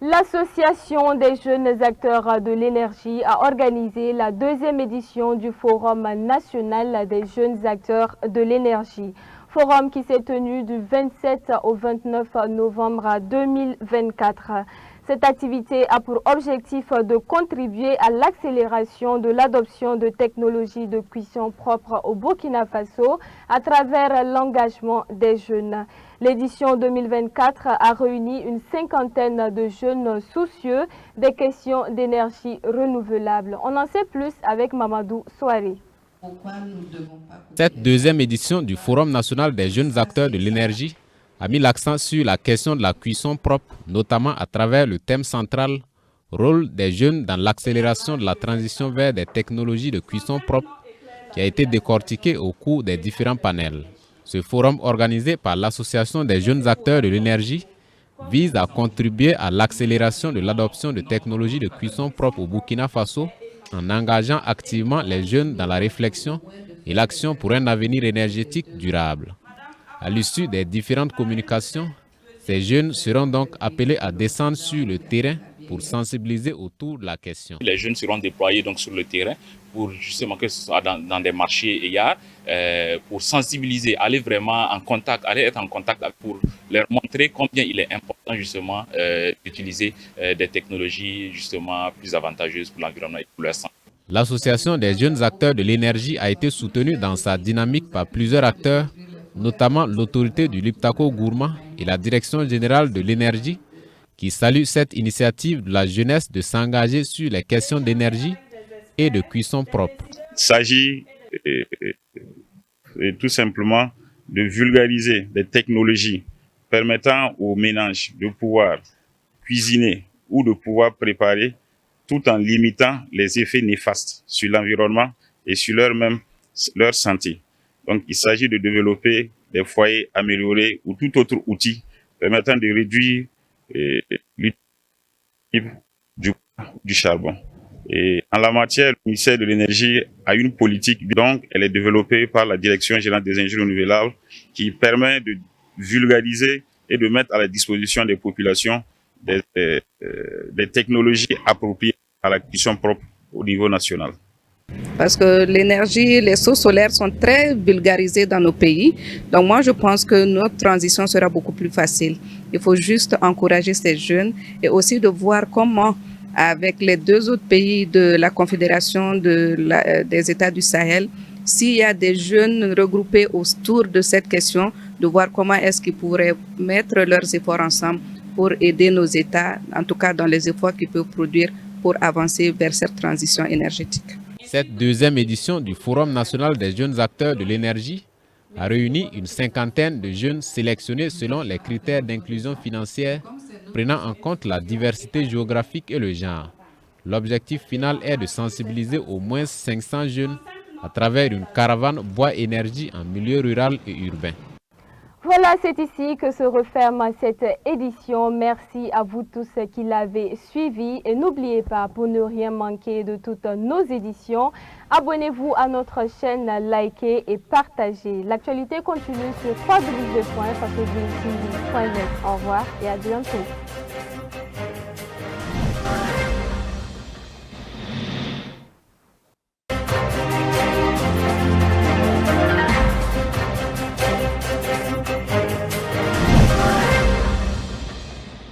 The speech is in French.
L'Association des jeunes acteurs de l'énergie a organisé la deuxième édition du Forum national des jeunes acteurs de l'énergie. Forum qui s'est tenu du 27 au 29 novembre 2024. Cette activité a pour objectif de contribuer à l'accélération de l'adoption de technologies de cuisson propres au Burkina Faso à travers l'engagement des jeunes. L'édition 2024 a réuni une cinquantaine de jeunes soucieux des questions d'énergie renouvelable. On en sait plus avec Mamadou Souaré. Cette deuxième édition du Forum national des jeunes acteurs de l'énergie a mis l'accent sur la question de la cuisson propre, notamment à travers le thème central « Rôle des jeunes dans l'accélération de la transition vers des technologies de cuisson propre » qui a été décortiqué au cours des différents panels. Ce forum organisé par l'Association des jeunes acteurs de l'énergie vise à contribuer à l'accélération de l'adoption de technologies de cuisson propre au Burkina Faso en engageant activement les jeunes dans la réflexion et l'action pour un avenir énergétique durable. À l'issue des différentes communications, ces jeunes seront donc appelés à descendre sur le terrain pour sensibiliser autour de la question. Les jeunes seront déployés donc sur le terrain pour justement que ce soit dans des marchés EIAR, pour sensibiliser, aller vraiment en contact, aller être en contact pour leur montrer combien il est important justement d'utiliser des technologies justement plus avantageuses pour l'environnement et pour leur santé. L'Association des jeunes acteurs de l'énergie a été soutenue dans sa dynamique par plusieurs acteurs, notamment l'autorité du Liptako Gourma et la Direction générale de l'énergie, qui salue cette initiative de la jeunesse de s'engager sur les questions d'énergie et de cuisson propre. Il s'agit tout simplement de vulgariser des technologies permettant aux ménages de pouvoir cuisiner ou de pouvoir préparer tout en limitant les effets néfastes sur l'environnement et sur leur santé. Donc, il s'agit de développer des foyers améliorés ou tout autre outil permettant de réduire l'utilisation du charbon. Et en la matière, le ministère de l'Énergie a une politique, donc elle est développée par la Direction générale des énergies renouvelables qui permet de vulgariser et de mettre à la disposition des populations des technologies appropriées à la cuisson propre au niveau national. Parce que l'énergie, les sources solaires sont très vulgarisées dans nos pays. Donc moi, je pense que notre transition sera beaucoup plus facile. Il faut juste encourager ces jeunes et aussi de voir comment, avec les deux autres pays de la Confédération des États du Sahel, s'il y a des jeunes regroupés autour de cette question, de voir comment est-ce qu'ils pourraient mettre leurs efforts ensemble pour aider nos États, en tout cas dans les efforts qu'ils peuvent produire pour avancer vers cette transition énergétique. Cette deuxième édition du Forum national des jeunes acteurs de l'énergie a réuni une cinquantaine de jeunes sélectionnés selon les critères d'inclusion financière, prenant en compte la diversité géographique et le genre. L'objectif final est de sensibiliser au moins 500 jeunes à travers une caravane bois-énergie en milieu rural et urbain. Voilà, c'est ici que se referme cette édition. Merci à vous tous qui l'avez suivi. Et n'oubliez pas, pour ne rien manquer de toutes nos éditions, abonnez-vous à notre chaîne, likez et partagez. L'actualité continue sur www.fasodtv.net. Au revoir et à bientôt.